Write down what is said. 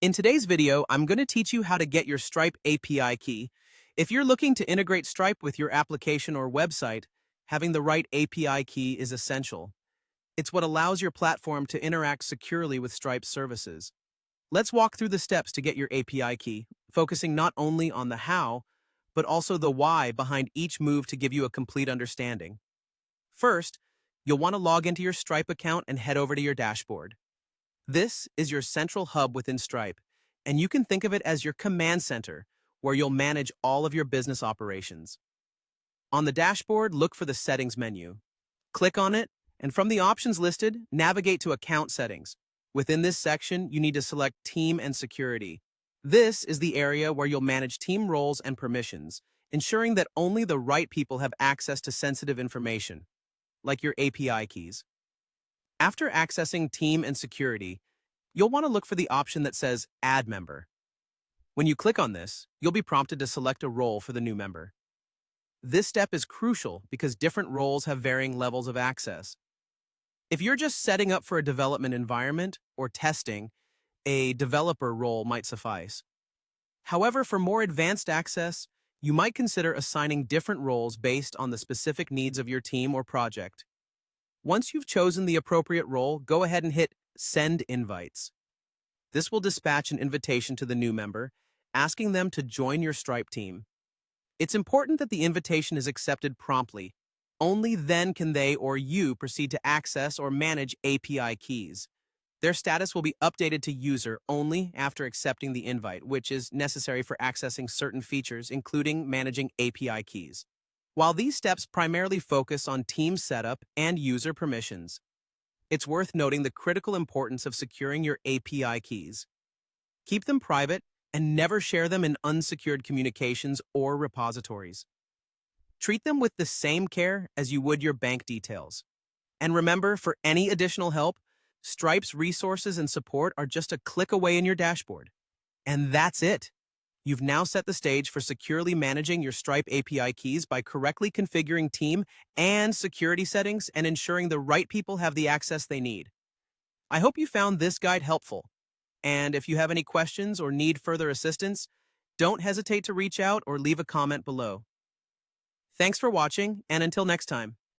In today's video, I'm going to teach you how to get your Stripe API key. If you're looking to integrate Stripe with your application or website, having the right API key is essential. It's what allows your platform to interact securely with Stripe's services. Let's walk through the steps to get your API key, focusing not only on the how, but also the why behind each move to give you a complete understanding. First, you'll want to log into your Stripe account and head over to your dashboard. This is your central hub within Stripe, and you can think of it as your command center, where you'll manage all of your business operations. On the dashboard, look for the Settings menu. Click on it, and from the options listed, navigate to Account Settings. Within this section, you need to select Team and Security. This is the area where you'll manage team roles and permissions, ensuring that only the right people have access to sensitive information, like your API keys. After accessing Team and Security, you'll want to look for the option that says Add Member. When you click on this, you'll be prompted to select a role for the new member. This step is crucial because different roles have varying levels of access. If you're just setting up for a development environment or testing, a developer role might suffice. However, for more advanced access, you might consider assigning different roles based on the specific needs of your team or project. Once you've chosen the appropriate role, go ahead and hit Send Invites. This will dispatch an invitation to the new member, asking them to join your Stripe team. It's important that the invitation is accepted promptly. Only then can they or you proceed to access or manage API keys. Their status will be updated to user only after accepting the invite, which is necessary for accessing certain features, including managing API keys. While these steps primarily focus on team setup and user permissions, it's worth noting the critical importance of securing your API keys. Keep them private and never share them in unsecured communications or repositories. Treat them with the same care as you would your bank details. And remember, for any additional help, Stripe's resources and support are just a click away in your dashboard. And that's it. You've now set the stage for securely managing your Stripe API keys by correctly configuring team and security settings and ensuring the right people have the access they need. I hope you found this guide helpful. And if you have any questions or need further assistance, don't hesitate to reach out or leave a comment below. Thanks for watching, and until next time.